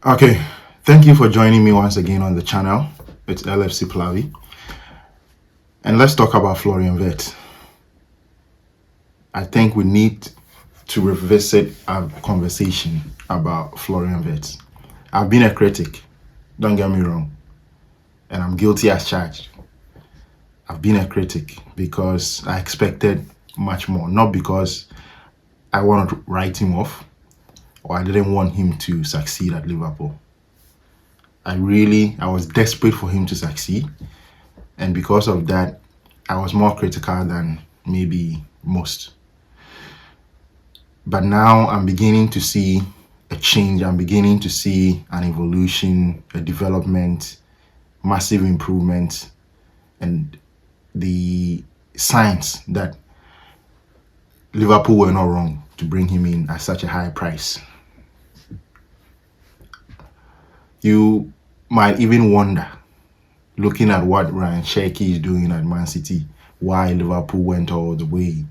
Okay, thank you for joining me once again on the channel. It's LFC Plavi, and let's talk about Florian Wirtz. I think we need to revisit our conversation about Florian Wirtz. I've been a critic, don't get me wrong, and I'm guilty as charged. I've been a critic because I expected much more, not because I wanted to write him off or I didn't want him to succeed at Liverpool. I was desperate for him to succeed, and because of that, I was more critical than maybe most. But now I'm beginning to see a change. I'm beginning to see an evolution, a development, massive improvement, and the signs that Liverpool were not wrong to bring him in at such a high price. You might even wonder, looking at what Ryan Cherki is doing at Man City, why Liverpool went all the way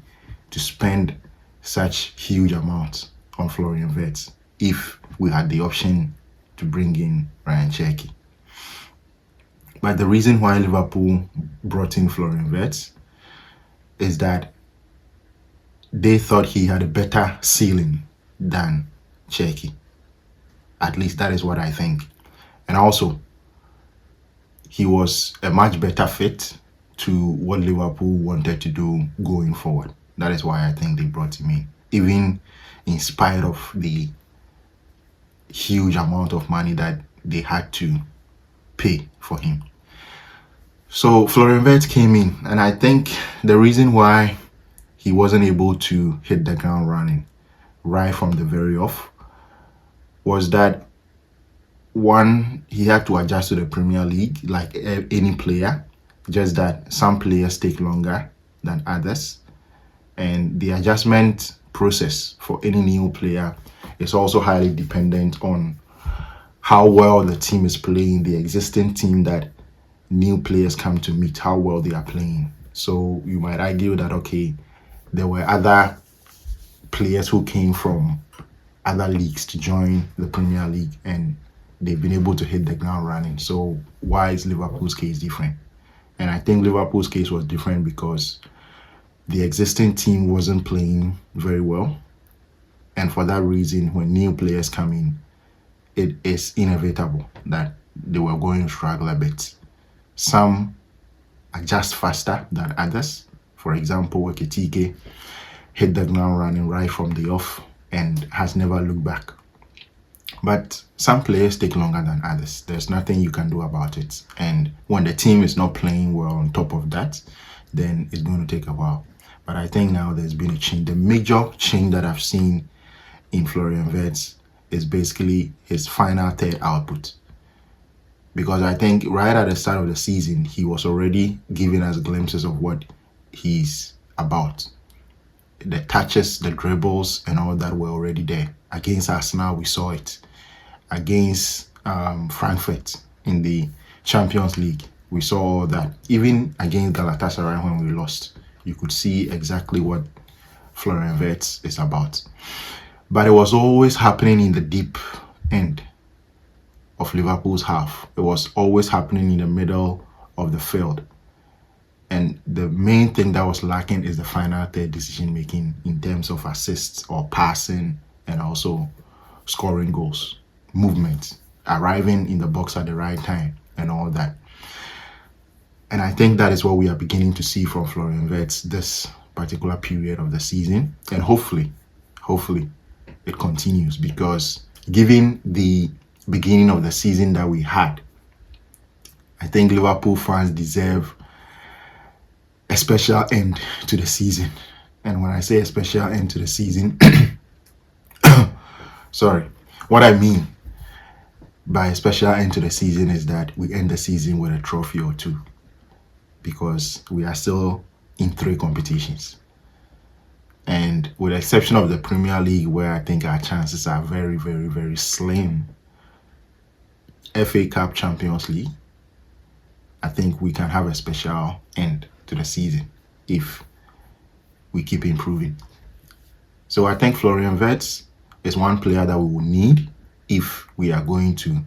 to spend such huge amounts on Florian Wirtz if we had the option to bring in Ryan Cherki. But the reason why Liverpool brought in Florian Wirtz is that they thought he had a better ceiling than Cherki. At least that is what I think. And also, he was a much better fit to what Liverpool wanted to do going forward. That is why I think they brought him in, even in spite of the huge amount of money that they had to pay for him. So Florian Wirtz came in, and I think the reason why he wasn't able to hit the ground running right from the very off was that, one, he had to adjust to the Premier League like any player, just that some players take longer than others. And the adjustment process for any new player is also highly dependent on how well the team is playing, the existing team that new players come to meet, how well they are playing. So you might argue that, okay, there were other players who came from other leagues to join the Premier League and they've been able to hit the ground running. So why is Liverpool's case different? And I think Liverpool's case was different because the existing team wasn't playing very well. And for that reason, when new players come in, it is inevitable that they were going to struggle a bit. Some adjust faster than others. For example, Ekitike hit the ground running right from the off and has never looked back. But some players take longer than others. There's nothing you can do about it. And when the team is not playing well on top of that, then it's going to take a while. But I think now there's been a change. The major change that I've seen in Florian Wirtz is basically his final third output. Because I think right at the start of the season, he was already giving us glimpses of what he's about. The touches, the dribbles, and all that were already there. Against Arsenal, we saw it. Against Frankfurt in the Champions League, we saw all that. Even against Galatasaray when we lost, you could see exactly what Florian Wirtz is about. But it was always happening in the deep end of Liverpool's half. It was always happening in the middle of the field. And the main thing that was lacking is the final third decision making in terms of assists or passing and also scoring goals, movement, arriving in the box at the right time and all that. And I think that is what we are beginning to see from Florian Wirtz this particular period of the season. And hopefully it continues, because given the beginning of the season that we had, I think Liverpool fans deserve a special end to the season. And when I say a special end to the season, what I mean by a special end to the season is that we end the season with a trophy or two, because we are still in 3 competitions. And with the exception of the Premier League, where I think our chances are very, very, very slim, FA Cup, Champions League, I think we can have a special end to the season if we keep improving. So I think Florian Wirtz is one player that we will need if we are going to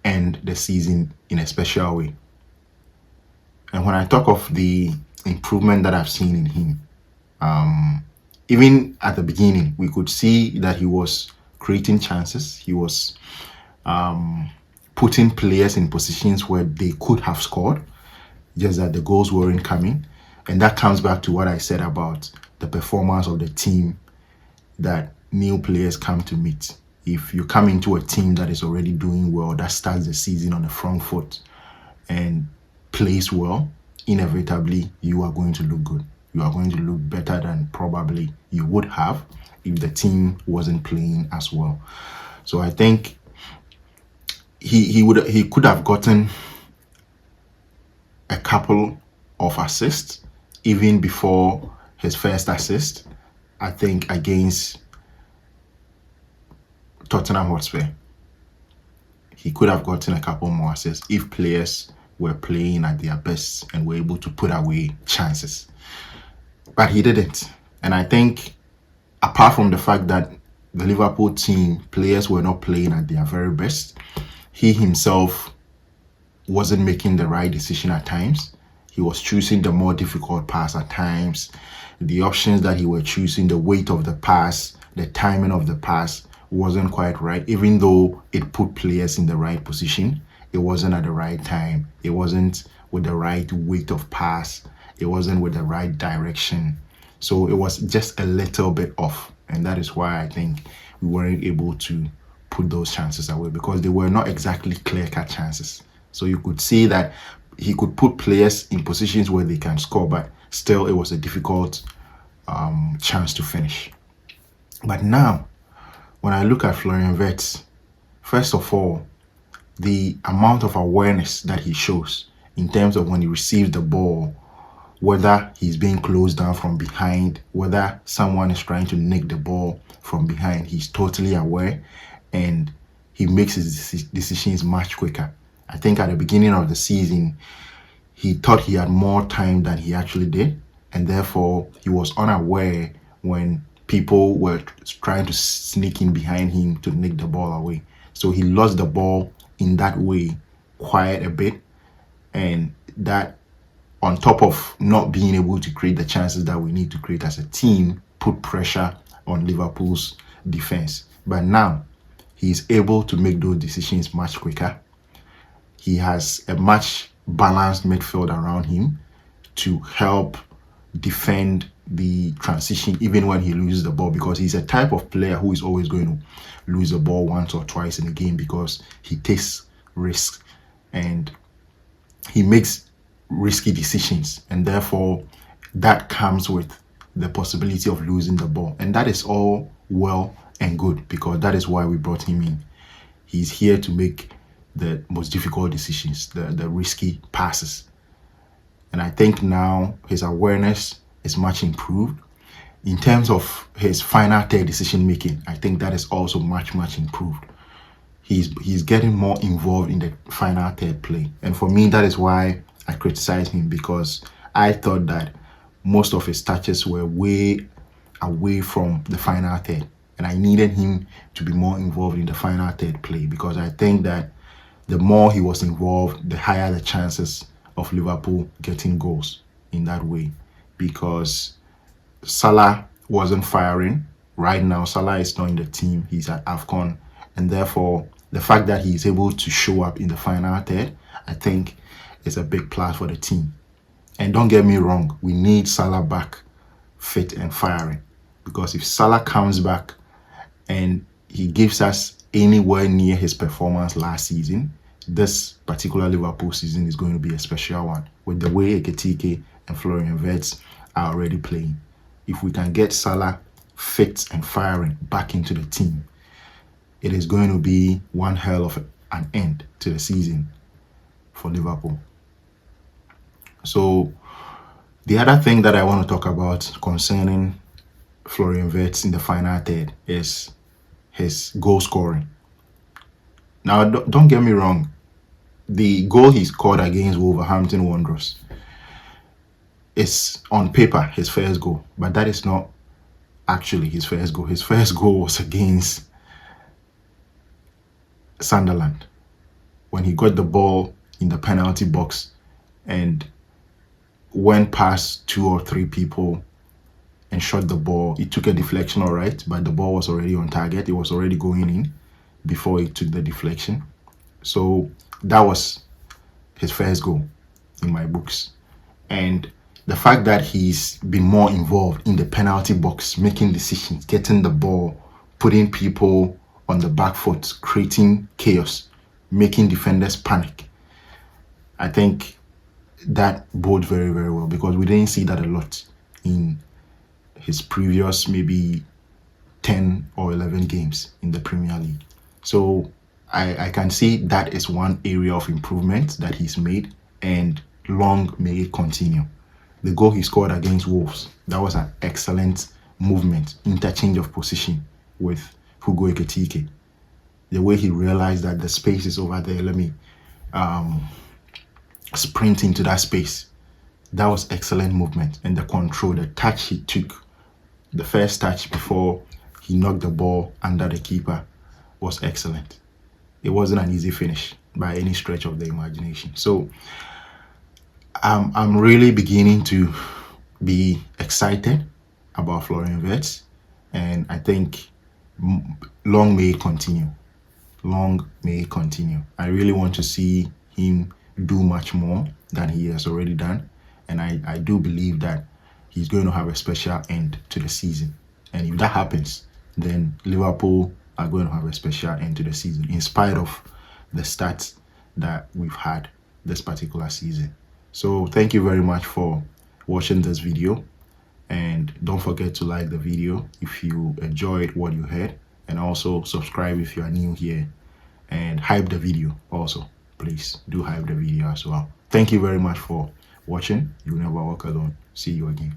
end the season in a special way. And when I talk of the improvement that I've seen in him, even at the beginning, we could see that he was creating chances. He was putting players in positions where they could have scored, just that the goals weren't coming. And that comes back to what I said about the performance of the team that new players come to meet. If you come into a team that is already doing well, that starts the season on the front foot and plays well, inevitably you are going to look good. You are going to look better than probably you would have if the team wasn't playing as well. So I think he could have gotten a couple of assists even before his first assist, I think, against Tottenham Hotspur. He could have gotten a couple more assists if players were playing at their best and were able to put away chances. But he didn't. And I think, apart from the fact that the Liverpool team players were not playing at their very best, he himself wasn't making the right decision at times. He was choosing the more difficult pass at times. The options that he was choosing, the weight of the pass, the timing of the pass wasn't quite right. Even though it put players in the right position, it wasn't at the right time. It wasn't with the right weight of pass. It wasn't with the right direction. So it was just a little bit off. And that is why I think we weren't able to put those chances away, because they were not exactly clear-cut chances. So you could see that he could put players in positions where they can score, but still it was a difficult chance to finish. But now, when I look at Florian Wirtz, first of all, the amount of awareness that he shows in terms of when he receives the ball, whether he's being closed down from behind, whether someone is trying to nick the ball from behind, he's totally aware and he makes his decisions much quicker. I think at the beginning of the season, he thought he had more time than he actually did, and therefore he was unaware when people were trying to sneak in behind him to nick the ball away. So he lost the ball in that way quite a bit, and that, on top of not being able to create the chances that we need to create as a team, put pressure on Liverpool's defense. But now he's able to make those decisions much quicker. He has a much balanced midfield around him to help defend the transition even when he loses the ball, because he's a type of player who is always going to lose the ball once or twice in a game because he takes risks and he makes risky decisions, and therefore that comes with the possibility of losing the ball. And that is all well and good, because that is why we brought him in. He's here to make the most difficult decisions, the risky passes. And I think now his awareness is much improved. In terms of his final third decision making, I think that is also much improved. He's getting more involved in the final third play. And for me, that is why I criticize him, because I thought that most of his touches were way away from the final third. And I needed him to be more involved in the final third play, because I think that the more he was involved, the higher the chances of Liverpool getting goals in that way. Because Salah wasn't firing. Right now, Salah is not in the team. He's at AFCON. And therefore, the fact that he is able to show up in the final third, I think, is a big plus for the team. And don't get me wrong, we need Salah back fit and firing. Because if Salah comes back and he gives us anywhere near his performance last season, this particular Liverpool season is going to be a special one, with the way Ekitike and Florian Wirtz are already playing. If we can get Salah fit and firing back into the team, it is going to be one hell of an end to the season for Liverpool. So the other thing that I want to talk about concerning Florian Wirtz in the final third is his goal scoring. Now, don't get me wrong, the goal he scored against Wolverhampton Wanderers is on paper his first goal, but that is not actually his first goal. His first goal was against Sunderland when he got the ball in the penalty box and went past 2 or 3 people and shot the ball. It took a deflection, all right, but the ball was already on target. It was already going in before it took the deflection. So that was his first goal in my books. And the fact that he's been more involved in the penalty box, making decisions, getting the ball, putting people on the back foot, creating chaos, making defenders panic, I think that bodes very, very well, because we didn't see that a lot in his previous maybe 10 or 11 games in the Premier League. So I can see that is one area of improvement that he's made, and long may it continue. The goal he scored against Wolves, that was an excellent movement, interchange of position with Hugo Ekitike. The way he realized that the space is over there, let me sprint into that space. That was excellent movement. And the control, the touch he took, the first touch before he knocked the ball under the keeper, was excellent. It wasn't an easy finish by any stretch of the imagination. So I'm really beginning to be excited about Florian Wirtz, and I think long may it continue. Long may it continue. I really want to see him do much more than he has already done, and I do believe that he's going to have a special end to the season. And if that happens, then Liverpool are going to have a special end to the season, in spite of the stats that we've had this particular season. So thank you very much for watching this video, and don't forget to like the video if you enjoyed what you heard, and also subscribe if you are new here, and hype the video also. Please do hype the video as well. Thank you very much for watching. You'll never walk alone. See you again.